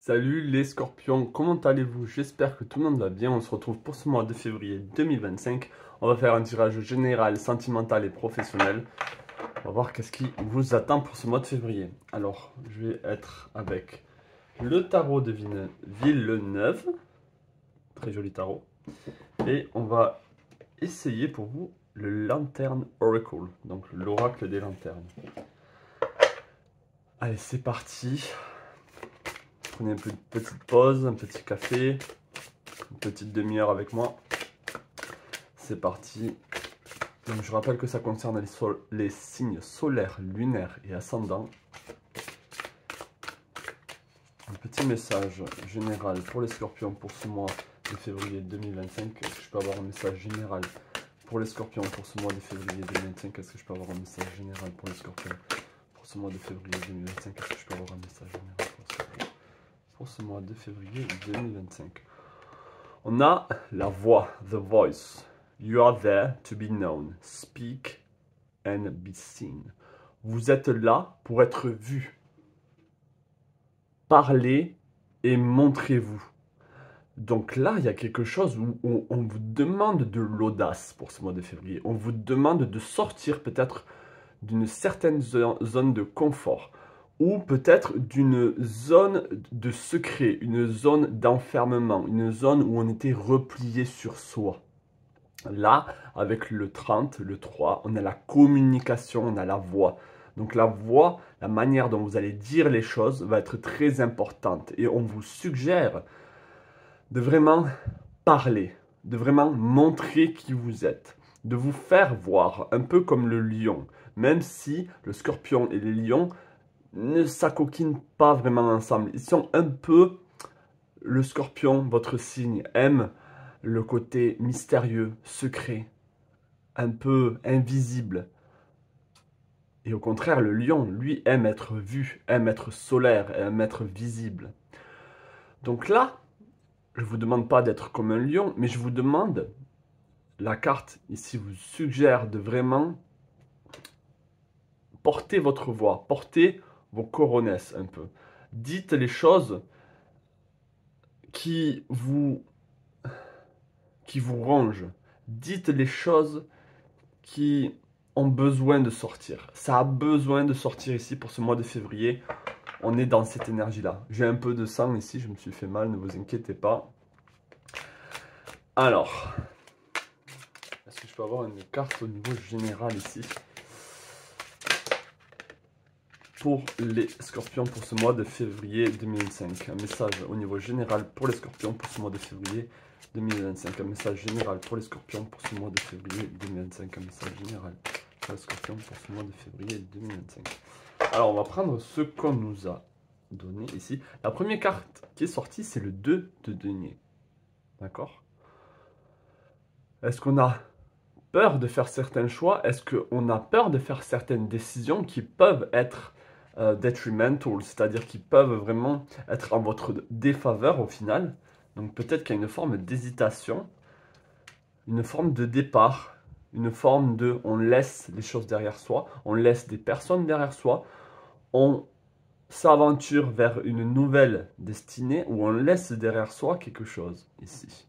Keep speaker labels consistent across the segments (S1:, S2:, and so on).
S1: Salut les scorpions, comment allez-vous? J'espère que tout le monde va bien. On se retrouve pour ce mois de février 2025. On va faire un tirage général, sentimental et professionnel. On va voir qu'est-ce qui vous attend pour ce mois de février. Alors, je vais être avec le tarot de Villeneuve. Très joli tarot. Et on va essayer pour vous le Lantern Oracle, donc l'oracle des lanternes. Allez, c'est parti. Prenez une petite pause, un petit café, une petite demi-heure avec moi. C'est parti. Donc, je rappelle que ça concerne les signes solaires, lunaires et ascendants. Un petit message général pour les scorpions pour ce mois de février 2025. Est-ce que je peux avoir un message général pour les scorpions pour ce mois de février 2025? Est-ce que je peux avoir un message général pour les scorpions pour ce mois de février 2025? Est-ce que je peux avoir un message général pour ce mois de février 2025? On a la voix, the voice. You are there to be known. Speak and be seen. Vous êtes là pour être vu. Parlez et montrez-vous. Donc là, il y a quelque chose où on vous demande de l'audace pour ce mois de février. On vous demande de sortir peut-être d'une certaine zone de confort. Ou peut-être d'une zone de secret, une zone d'enfermement, une zone où on était replié sur soi. Là, avec le 30, le 3, on a la communication, on a la voix. Donc la voix, la manière dont vous allez dire les choses va être très importante. Et on vous suggère de vraiment parler, de vraiment montrer qui vous êtes, de vous faire voir, un peu comme le lion. Même si le scorpion et les lions ne s'acoquinent pas vraiment ensemble. Ils sont un peu... Le scorpion, votre signe, aime le côté mystérieux, secret, un peu invisible. Et au contraire, le lion, lui, aime être vu, aime être solaire, aime être visible. Donc là, je ne vous demande pas d'être comme un lion, mais je vous demande, la carte ici vous suggère de vraiment porter votre voix, porter vos coronesses un peu. Dites les choses qui vous rongent. Dites les choses qui ont besoin de sortir. Ça a besoin de sortir ici pour ce mois de février. On est dans cette énergie-là. J'ai un peu de sang ici, je me suis fait mal, ne vous inquiétez pas. Alors, est-ce que je peux avoir une carte au niveau général ici pour les scorpions pour ce mois de février 2025? Un message au niveau général pour les scorpions pour ce mois de février 2025. Un message général pour les scorpions pour ce mois de février 2025. Un message général pour les scorpions pour ce mois de février 2025. Alors, on va prendre ce qu'on nous a donné ici. La première carte qui est sortie, c'est le 2 de denier. D'accord? Est-ce qu'on a peur de faire certains choix? Est-ce qu'on a peur de faire certaines décisions qui peuvent être detrimental, c'est-à-dire qui peuvent vraiment être en votre défaveur au final? Donc peut-être qu'il y a une forme d'hésitation, une forme de départ, une forme de on laisse les choses derrière soi, on laisse des personnes derrière soi, on s'aventure vers une nouvelle destinée ou on laisse derrière soi quelque chose ici.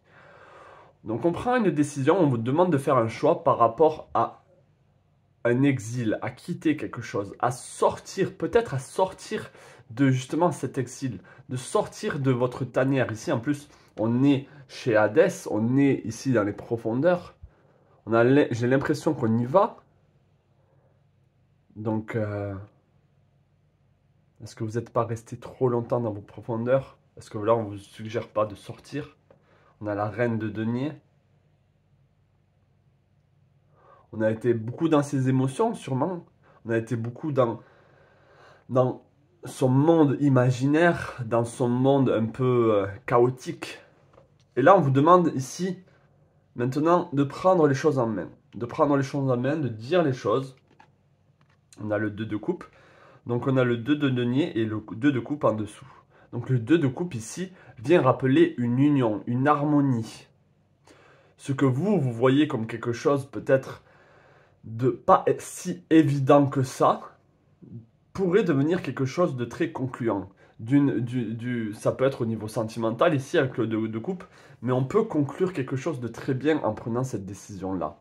S1: Donc on prend une décision, on vous demande de faire un choix par rapport à un exil, à quitter quelque chose, à sortir, peut-être à sortir de justement cet exil, de sortir de votre tanière. Ici en plus, on est chez Hadès, on est ici dans les profondeurs. J'ai l'impression qu'on y va. Donc, est-ce que vous n'êtes pas resté trop longtemps dans vos profondeurs? Est-ce que là, on ne vous suggère pas de sortir? On a la reine de denier. On a été beaucoup dans ses émotions, sûrement. On a été beaucoup dans son monde imaginaire, dans son monde un peu chaotique. Et là, on vous demande ici, maintenant, de prendre les choses en main. De prendre les choses en main, de dire les choses. On a le 2 de coupe. Donc, on a le 2 de denier et le 2 de coupe en dessous. Donc, le 2 de coupe ici vient rappeler une union, une harmonie. Ce que vous voyez comme quelque chose peut-être de pas si évident que ça, pourrait devenir quelque chose de très concluant, ça peut être au niveau sentimental ici avec le 2 de coupe, mais on peut conclure quelque chose de très bien en prenant cette décision-là.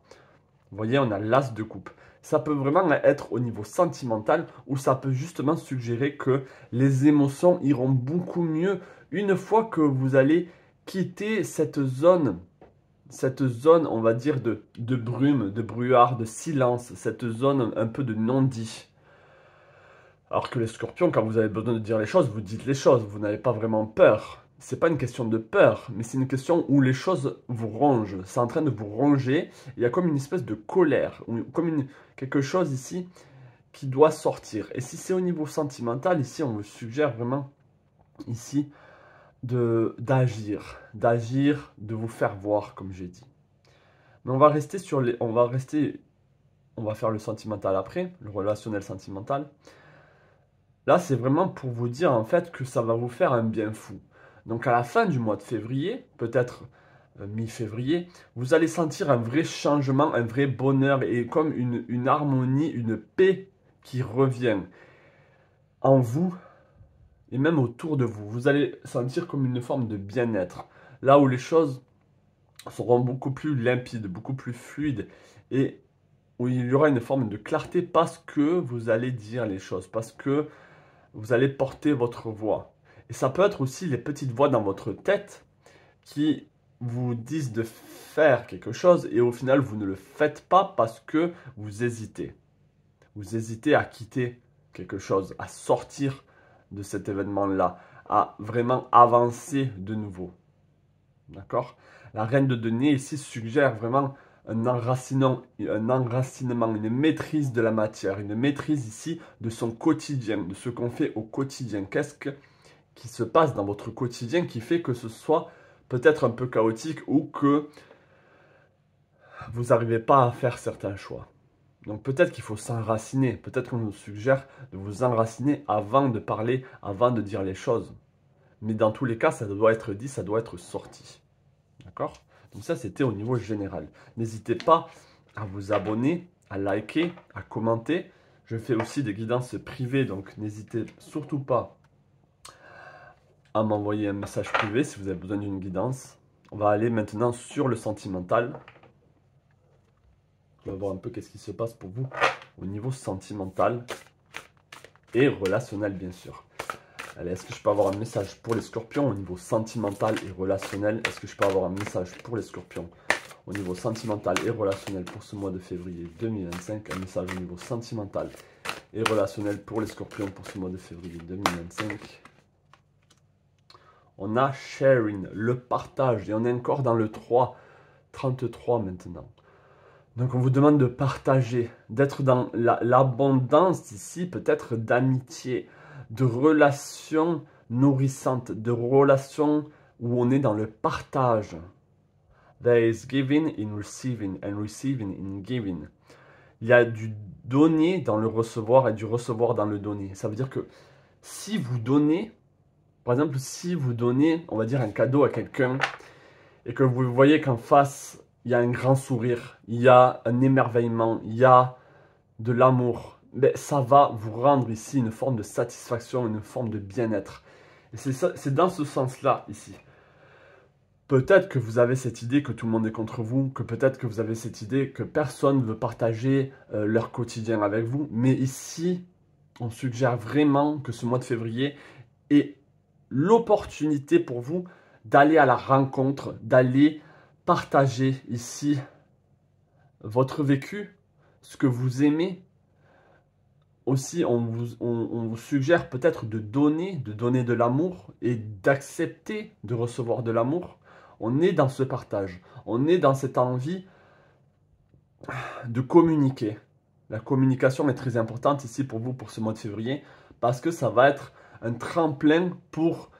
S1: Vous voyez, on a l'as de coupe. Ça peut vraiment être au niveau sentimental ou ça peut justement suggérer que les émotions iront beaucoup mieux une fois que vous allez quitter cette zone, on va dire, de brume, de brouillard, de silence, cette zone un peu de non-dit. Alors que les scorpions, quand vous avez besoin de dire les choses, vous dites les choses, vous n'avez pas vraiment peur. C'est pas une question de peur, mais c'est une question où les choses vous rongent. C'est en train de vous ronger. Il y a comme une espèce de colère, ou comme quelque chose ici qui doit sortir. Et si c'est au niveau sentimental, ici on vous suggère vraiment ici d'agir, de vous faire voir, comme j'ai dit. Mais on va rester sur les, on va faire le sentimental après, le relationnel sentimental. Là, c'est vraiment pour vous dire en fait que ça va vous faire un bien fou. Donc à la fin du mois de février, peut-être mi-février, vous allez sentir un vrai changement, un vrai bonheur et comme une harmonie, une paix qui revient en vous et même autour de vous. Vous allez sentir comme une forme de bien-être. Là où les choses seront beaucoup plus limpides, beaucoup plus fluides et où il y aura une forme de clarté parce que vous allez dire les choses, parce que vous allez porter votre voix. Et ça peut être aussi les petites voix dans votre tête qui vous disent de faire quelque chose et au final vous ne le faites pas parce que vous hésitez. Vous hésitez à quitter quelque chose, à sortir de cet événement-là, à vraiment avancer de nouveau. D'accord? La reine de denier ici suggère vraiment un enracinement, une maîtrise de la matière, une maîtrise ici de son quotidien, de ce qu'on fait au quotidien. Qu'est-ce qui se passe dans votre quotidien qui fait que ce soit peut-être un peu chaotique ou que vous n'arrivez pas à faire certains choix. Donc peut-être qu'il faut s'enraciner, peut-être qu'on nous suggère de vous enraciner avant de parler, avant de dire les choses. Mais dans tous les cas, ça doit être dit, ça doit être sorti. D'accord? Donc ça, c'était au niveau général. N'hésitez pas à vous abonner, à liker, à commenter. Je fais aussi des guidances privées, donc n'hésitez surtout pas à m'envoyer un message privé si vous avez besoin d'une guidance. On va aller maintenant sur le sentimental. On va voir un peu qu'est-ce qui se passe pour vous au niveau sentimental et relationnel, bien sûr. Allez, est-ce que je peux avoir un message pour les scorpions au niveau sentimental et relationnel? Est-ce que je peux avoir un message pour les scorpions au niveau sentimental et relationnel pour ce mois de février 2025? Un message au niveau sentimental et relationnel pour les scorpions pour ce mois de février 2025. On a sharing, le partage, et on est encore dans le 33 maintenant. Donc on vous demande de partager, d'être dans l'abondance ici, peut-être d'amitié, de relations nourrissantes, de relations où on est dans le partage. There is giving in receiving and receiving in giving. Il y a du donner dans le recevoir et du recevoir dans le donner. Ça veut dire que si vous donnez, par exemple, si vous donnez, on va dire, un cadeau à quelqu'un et que vous voyez qu'en face, il y a un grand sourire, il y a un émerveillement, il y a de l'amour, ben, ça va vous rendre ici une forme de satisfaction, une forme de bien-être. Et c'est dans ce sens-là ici. Peut-être que vous avez cette idée que tout le monde est contre vous, que peut-être que vous avez cette idée que personne ne veut partager leur quotidien avec vous. Mais ici, on suggère vraiment que ce mois de février est l'opportunité pour vous d'aller à la rencontre, d'aller partager ici votre vécu, ce que vous aimez. Aussi, on vous suggère peut-être de donner de l'amour et d'accepter de recevoir de l'amour. On est dans ce partage, on est dans cette envie de communiquer. La communication est très importante ici pour vous pour ce mois de février parce que ça va être un tremplin pour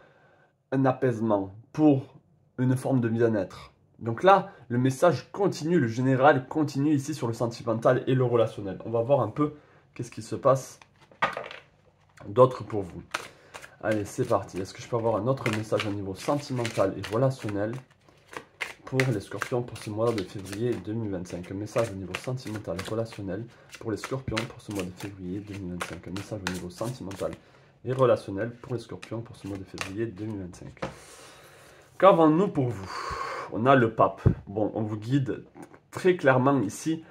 S1: un apaisement, pour une forme de bien-être. Donc là, le message continue, le général continue ici sur le sentimental et le relationnel. On va voir un peu qu'est-ce qui se passe d'autre pour vous. Allez, c'est parti. Est-ce que je peux avoir un autre message au niveau sentimental et relationnel pour les scorpions pour ce mois de février 2025? Un message au niveau sentimental et relationnel pour les scorpions pour ce mois de février 2025. Un message au niveau sentimental et relationnel pour les scorpions pour ce mois de février 2025. Qu'avons-nous pour vous? On a le pape. Bon, on vous guide très clairement ici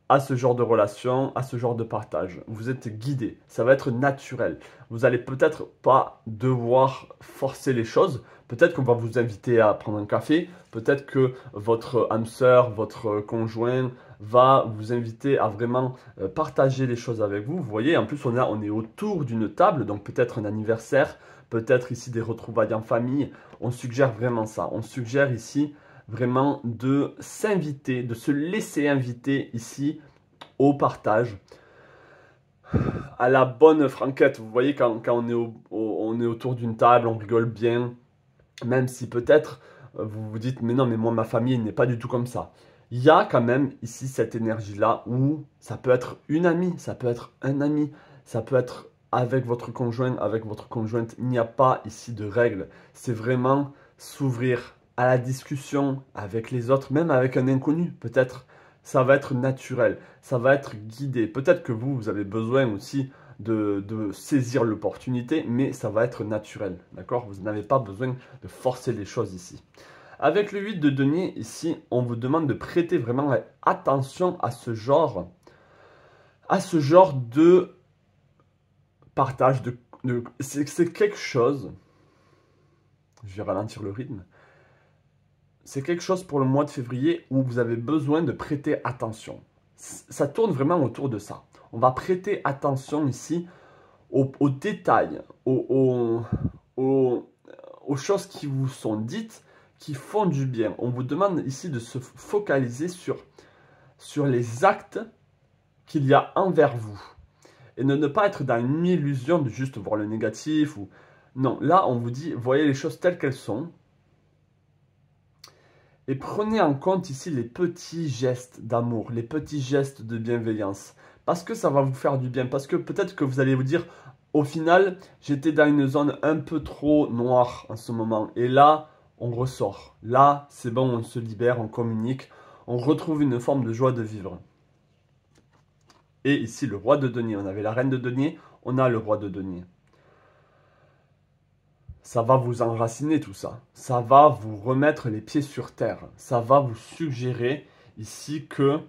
S1: à ce genre de relation, à ce genre de partage. Vous êtes guidé, ça va être naturel. Vous allez peut-être pas devoir forcer les choses. Peut-être qu'on va vous inviter à prendre un café. Peut-être que votre âme sœur, votre conjoint va vous inviter à vraiment partager les choses avec vous. Vous voyez, en plus on est autour d'une table, donc peut-être un anniversaire, peut-être ici des retrouvailles en famille. On suggère vraiment ça. On suggère ici vraiment de s'inviter, de se laisser inviter ici au partage, à la bonne franquette. Vous voyez, quand on est autour d'une table, on rigole bien, même si peut-être vous vous dites, mais non, mais moi, ma famille n'est pas du tout comme ça. Il y a quand même ici cette énergie-là où ça peut être une amie, ça peut être un ami, ça peut être avec votre conjoint, avec votre conjointe. Il n'y a pas ici de règles. C'est vraiment s'ouvrir à la discussion avec les autres, même avec un inconnu peut-être. Ça va être naturel, ça va être guidé. Peut-être que vous avez besoin aussi de saisir l'opportunité, mais ça va être naturel, d'accord? Vous n'avez pas besoin de forcer les choses ici. Avec le 8 de denier, ici, on vous demande de prêter vraiment attention à ce genre de partage. C'est quelque chose, je vais ralentir le rythme, c'est quelque chose pour le mois de février où vous avez besoin de prêter attention. Ça tourne vraiment autour de ça. On va prêter attention ici aux détails, aux choses qui vous sont dites, qui font du bien. On vous demande ici de se focaliser sur les actes qu'il y a envers vous. Et de ne pas être dans une illusion de juste voir le négatif. Non, là on vous dit, voyez les choses telles qu'elles sont. Et prenez en compte ici les petits gestes d'amour, les petits gestes de bienveillance. Parce que ça va vous faire du bien. Parce que peut-être que vous allez vous dire, au final, j'étais dans une zone un peu trop noire en ce moment. Et là, on ressort. Là, c'est bon, on se libère, on communique. On retrouve une forme de joie de vivre. Et ici, le roi de denier. On avait la reine de denier, on a le roi de denier. Ça va vous enraciner tout ça. Ça va vous remettre les pieds sur terre. Ça va vous suggérer ici que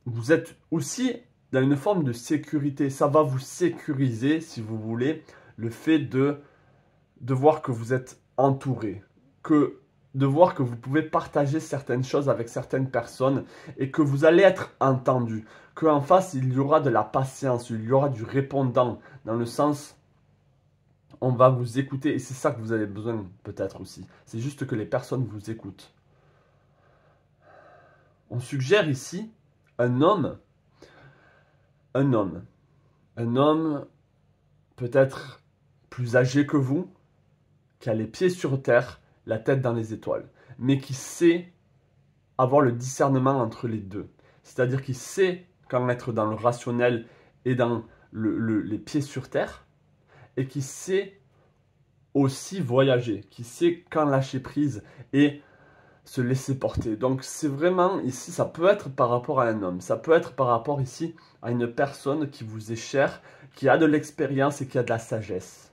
S1: vous êtes aussi dans une forme de sécurité. Ça va vous sécuriser, si vous voulez, le fait de voir que vous êtes entouré. De voir que vous pouvez partager certaines choses avec certaines personnes et que vous allez être entendu. Qu'en face, il y aura de la patience, il y aura du répondant, dans le sens... on va vous écouter et c'est ça que vous avez besoin peut-être aussi. C'est juste que les personnes vous écoutent. On suggère ici un homme peut-être plus âgé que vous, qui a les pieds sur terre, la tête dans les étoiles, mais qui sait avoir le discernement entre les deux. C'est-à-dire qu'il sait quand être dans le rationnel et dans les pieds sur terre, et qui sait aussi voyager, qui sait quand lâcher prise et se laisser porter. Donc c'est vraiment ici, ça peut être par rapport à un homme, ça peut être par rapport ici à une personne qui vous est chère, qui a de l'expérience et qui a de la sagesse.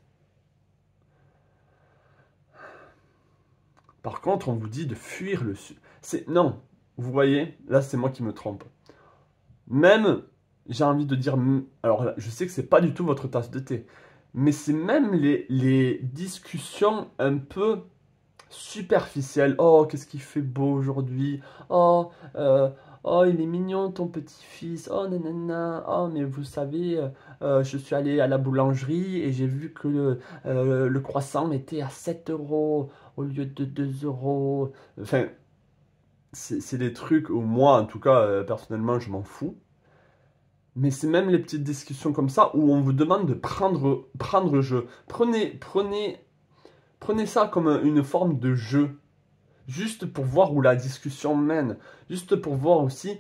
S1: Par contre, on vous dit de fuir le sud. Non, vous voyez, là c'est moi qui me trompe. Même, j'ai envie de dire, alors là, je sais que c'est pas du tout votre tasse de thé, mais c'est même les discussions un peu superficielles. Oh, qu'est-ce qu'il fait beau aujourd'hui. Oh, oh, il est mignon ton petit-fils. Oh, nanana. Oh, mais vous savez, je suis allé à la boulangerie et j'ai vu que le croissant était à 7 euros au lieu de 2 euros. Enfin, c'est des trucs où moi, en tout cas, personnellement, je m'en fous. Mais c'est même les petites discussions comme ça où on vous demande de prendre jeu. Prenez ça comme une forme de jeu. Juste pour voir où la discussion mène. Juste pour voir aussi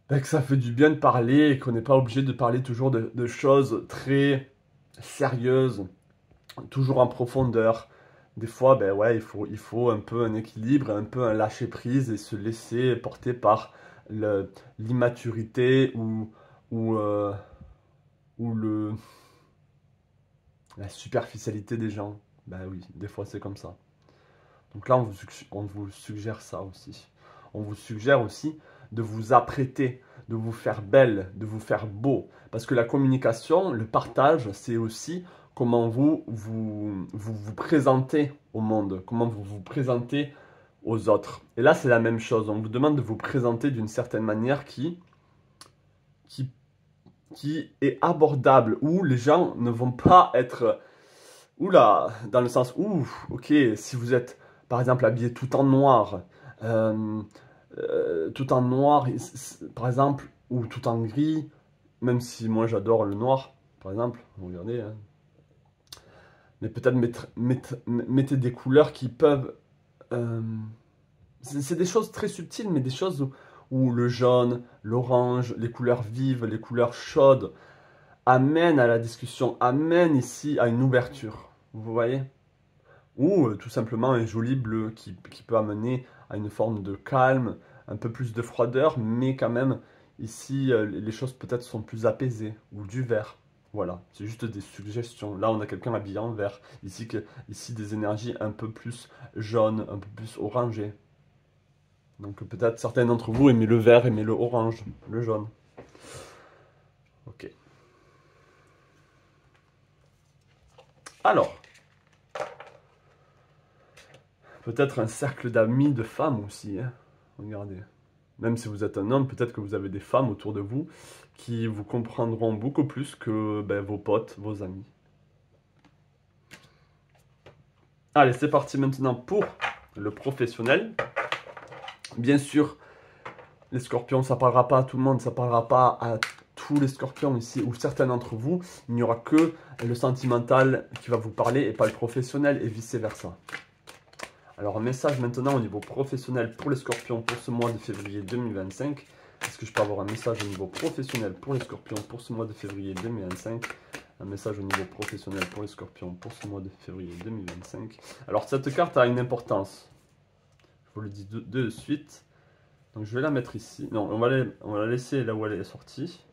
S1: que ça fait du bien de parler et qu'on n'est pas obligé de parler toujours de choses très sérieuses, toujours en profondeur. Des fois, ben ouais, il faut un peu un équilibre, un peu un lâcher prise et se laisser porter par l'immaturité ou le La superficialité des gens. Ben oui, des fois c'est comme ça. Donc là, on vous suggère ça aussi. On vous suggère aussi de vous apprêter, de vous faire belle, de vous faire beau. Parce que la communication, le partage, c'est aussi comment vous présentez au monde, comment vous vous présentez aux autres. Et là, c'est la même chose. On vous demande de vous présenter d'une certaine manière qui, qui est abordable, où les gens ne vont pas être, oula, dans le sens où, ok, si vous êtes par exemple habillé euh, tout en noir, par exemple, ou tout en gris, même si moi j'adore le noir, par exemple, regardez, hein. Mais peut-être mettez des couleurs qui peuvent... euh, c'est des choses très subtiles, mais des choses où le jaune, l'orange, les couleurs vives, les couleurs chaudes amènent à la discussion, amènent ici à une ouverture. Vous voyez? Ou tout simplement un joli bleu qui peut amener à une forme de calme, un peu plus de froideur, mais quand même, ici, les choses peut-être sont plus apaisées, ou du vert. Voilà, c'est juste des suggestions. Là, on a quelqu'un habillé en vert. Ici, des énergies un peu plus jaunes, un peu plus orangées. Donc peut-être certains d'entre vous aimez le vert, aimez le orange, le jaune. Ok. Alors, peut-être un cercle d'amis, de femmes aussi, hein. Regardez. Même si vous êtes un homme, peut-être que vous avez des femmes autour de vous qui vous comprendront beaucoup plus que vos potes, vos amis. Allez, c'est parti maintenant pour le professionnel. Bien sûr, les scorpions, ça parlera pas à tout le monde, ça parlera pas à tous les scorpions ici, ou certains d'entre vous. Il n'y aura que le sentimental qui va vous parler et pas le professionnel, et vice-versa. Alors, un message maintenant au niveau professionnel pour les scorpions pour ce mois de février 2025. Est-ce que je peux avoir un message au niveau professionnel pour les scorpions pour ce mois de février 2025? Un message au niveau professionnel pour les scorpions pour ce mois de février 2025. Alors, cette carte a une importance. Je vous le dis de suite. Donc, je vais la mettre ici. Non, on va la laisser là où elle est sortie.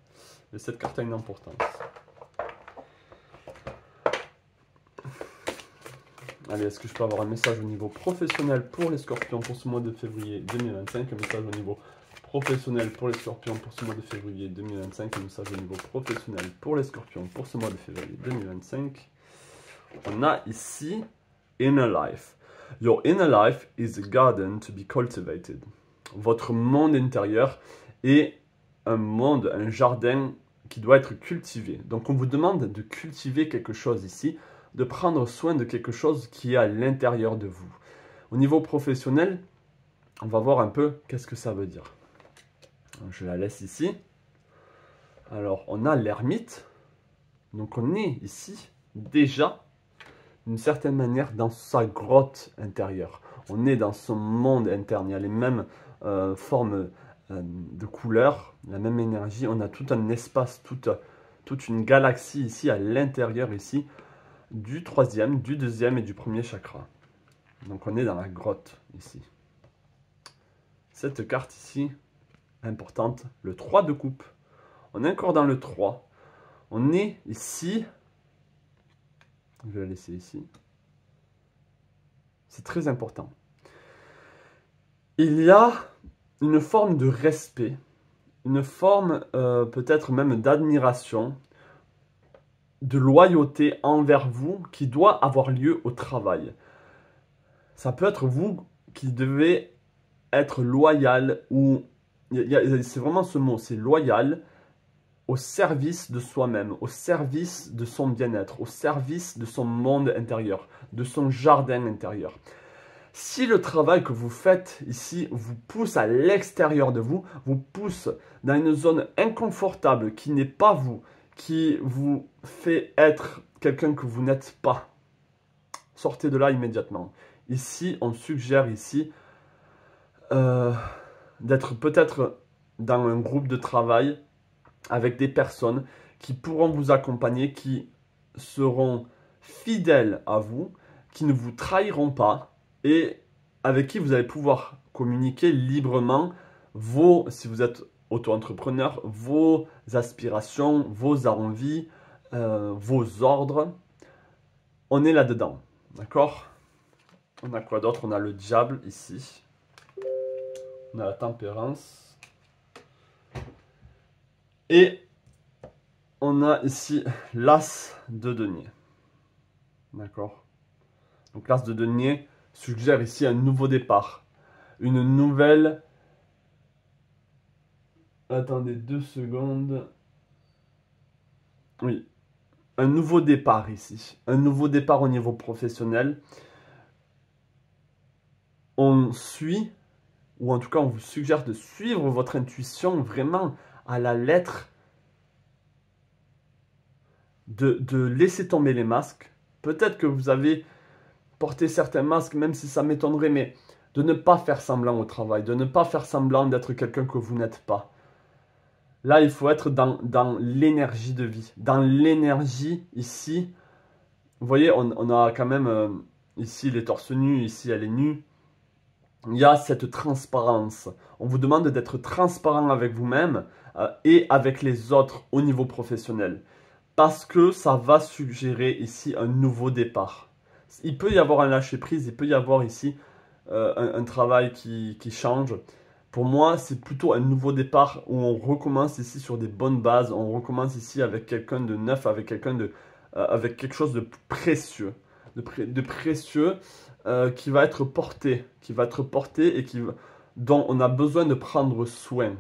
S1: Mais cette carte a une importance. Allez, est-ce que je peux avoir un message au niveau professionnel pour les scorpions pour ce mois de février 2025? Un message au niveau professionnel pour les scorpions pour ce mois de février 2025. Un message au niveau professionnel pour les scorpions pour ce mois de février 2025. On a ici Inner Life. Your inner life is a garden to be cultivated. Votre monde intérieur est un monde, un jardin qui doit être cultivé. Donc on vous demande de cultiver quelque chose ici, de prendre soin de quelque chose qui est à l'intérieur de vous. Au niveau professionnel, on va voir un peu qu'est-ce que ça veut dire. Je la laisse ici. Alors, on a l'ermite. Donc, on est ici déjà, d'une certaine manière, dans sa grotte intérieure. On est dans son monde interne. Il y a les mêmes formes de couleurs, la même énergie. On a tout un espace, toute une galaxie ici, à l'intérieur ici, du troisième, du deuxième et du premier chakra. Donc on est dans la grotte ici. Cette carte ici, importante, le 3 de coupe. On est encore dans le 3. On est ici. Je vais la laisser ici. C'est très important. Il y a une forme de respect, une forme peut-être même d'admiration, de loyauté envers vous qui doit avoir lieu au travail. Ça peut être vous qui devez être loyal ou... C'est vraiment ce mot, c'est loyal au service de soi-même, au service de son bien-être, au service de son monde intérieur, de son jardin intérieur. Si le travail que vous faites ici vous pousse à l'extérieur de vous, vous pousse dans une zone inconfortable qui n'est pas vous, qui vous fait être quelqu'un que vous n'êtes pas, sortez de là immédiatement. Ici, on suggère ici d'être peut-être dans un groupe de travail avec des personnes qui pourront vous accompagner, qui seront fidèles à vous, qui ne vous trahiront pas et avec qui vous allez pouvoir communiquer librement si vous êtes auto-entrepreneur, vos aspirations, vos envies, vos ordres. on est là-dedans. D'accord? On a quoi d'autre? On a le diable ici. On a la tempérance. Et on a ici l'as de denier. D'accord? Donc l'as de denier suggère ici un nouveau départ. Une nouvelle... Attendez 2 secondes. Oui. Un nouveau départ ici. Un nouveau départ au niveau professionnel. On suit, ou en tout cas on vous suggère de suivre votre intuition vraiment à la lettre. De laisser tomber les masques. Peut-être que vous avez porté certains masques, même si ça m'étonnerait, mais de ne pas faire semblant au travail, de ne pas faire semblant d'être quelqu'un que vous n'êtes pas. Là, il faut être dans l'énergie de vie. Dans l'énergie, ici, vous voyez, on a quand même, ici, les torse nus, ici, elle est nue. Il y a cette transparence. On vous demande d'être transparent avec vous-même et avec les autres au niveau professionnel. Parce que ça va suggérer ici un nouveau départ. Il peut y avoir un lâcher-prise, il peut y avoir ici un travail qui change. Pour moi, c'est plutôt un nouveau départ où on recommence ici sur des bonnes bases. On recommence ici avec quelqu'un de neuf, avec avec quelque chose de précieux. De précieux qui va être porté. Et dont on a besoin de prendre soin.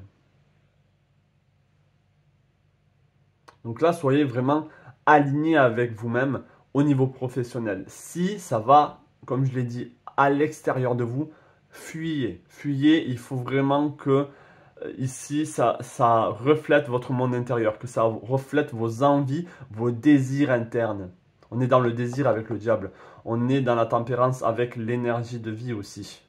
S1: Donc là, soyez vraiment aligné avec vous-même au niveau professionnel. Si ça va, comme je l'ai dit, à l'extérieur de vous, fuyez. Fuyez, il faut vraiment que ici, ça reflète votre monde intérieur, que ça reflète vos envies, vos désirs internes. On est dans le désir avec le diable. On est dans la tempérance avec l'énergie de vie aussi.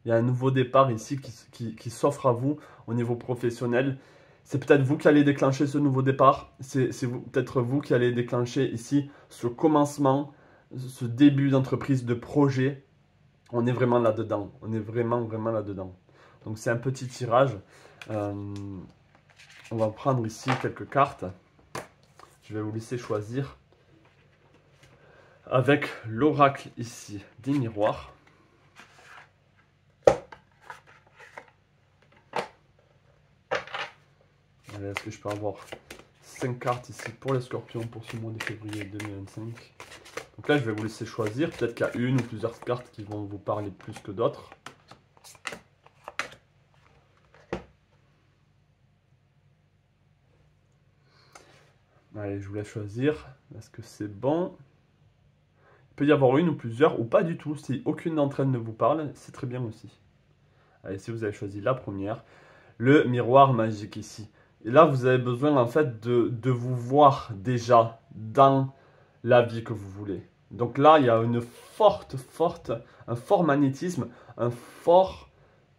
S1: Il y a un nouveau départ ici qui s'offre à vous au niveau professionnel. C'est peut-être vous qui allez déclencher ce nouveau départ. C'est peut-être vous qui allez déclencher ici ce commencement, ce début d'entreprise, de projet. On est vraiment là-dedans. On est vraiment là-dedans. Donc c'est un petit tirage. On va prendre ici quelques cartes. Je vais vous laisser choisir. Avec l'oracle ici des miroirs. Est-ce que je peux avoir 5 cartes ici pour les scorpions pour ce mois de février 2025? Donc là, je vais vous laisser choisir. Peut-être qu'il y a une ou plusieurs cartes qui vont vous parler plus que d'autres. Allez, je vous laisse choisir. Est-ce que c'est bon? Il peut y avoir une ou plusieurs, ou pas du tout. Si aucune d'entre elles ne vous parle, c'est très bien aussi. Allez, si vous avez choisi la première, le miroir magique ici. Et là, vous avez besoin en fait de vous voir déjà dans la vie que vous voulez. Donc là, il y a un fort magnétisme, un fort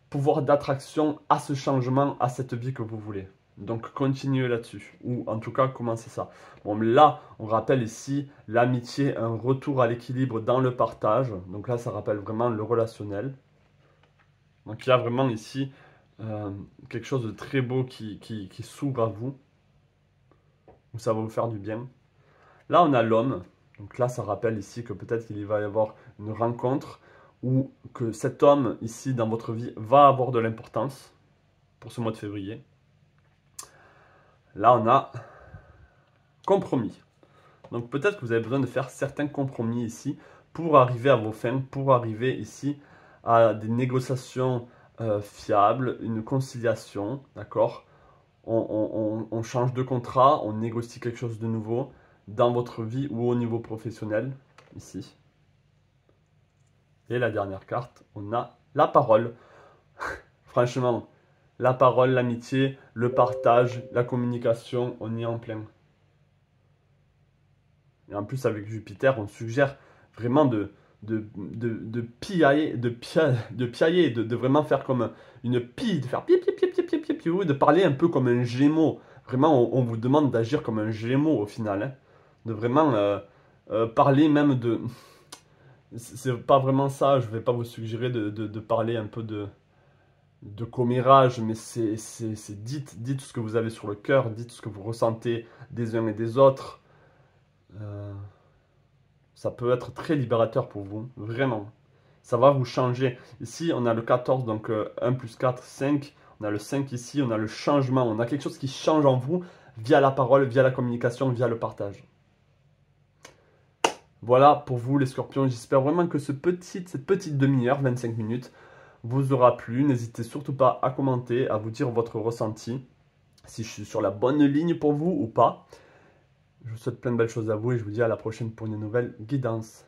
S1: pouvoir d'attraction à ce changement, à cette vie que vous voulez. Donc continuez là-dessus, ou en tout cas commencez ça. Bon, là, on rappelle ici l'amitié, un retour à l'équilibre dans le partage. Donc là, ça rappelle vraiment le relationnel. Donc il y a vraiment ici quelque chose de très beau qui s'ouvre à vous. Donc ça va vous faire du bien. Là, on a l'homme. Donc là, ça rappelle ici que peut-être qu'il va y avoir une rencontre ou que cet homme ici dans votre vie va avoir de l'importance pour ce mois de février. Là, on a compromis. Donc peut-être que vous avez besoin de faire certains compromis ici pour arriver à vos fins, pour arriver ici à des négociations fiables, une conciliation, d'accord? On change de contrat, on négocie quelque chose de nouveau dans votre vie ou au niveau professionnel, ici. Et la dernière carte, on a la parole. Franchement, la parole, l'amitié, le partage, la communication, on y est en plein. Et en plus, avec Jupiter, on suggère vraiment de piailler, de vraiment faire comme une pie, de faire pi, pi, pi, pi, pi, pi, pi, de parler un peu comme un gémeau. Vraiment, on vous demande d'agir comme un gémeau au final. Hein. De vraiment parler même de... C'est pas vraiment ça, je vais pas vous suggérer de parler un peu de commérage, mais c'est dites ce que vous avez sur le cœur, dites ce que vous ressentez des uns et des autres. Ça peut être très libérateur pour vous, vraiment. Ça va vous changer. Ici, on a le 14, donc 1 plus 4, 5. On a le 5 ici, on a le changement. On a quelque chose qui change en vous via la parole, via la communication, via le partage. Voilà pour vous les scorpions. J'espère vraiment que cette petite demi-heure, 25 minutes, vous aura plu. N'hésitez surtout pas à commenter, à vous dire votre ressenti. Si je suis sur la bonne ligne pour vous ou pas. Je vous souhaite plein de belles choses à vous et je vous dis à la prochaine pour une nouvelle guidance.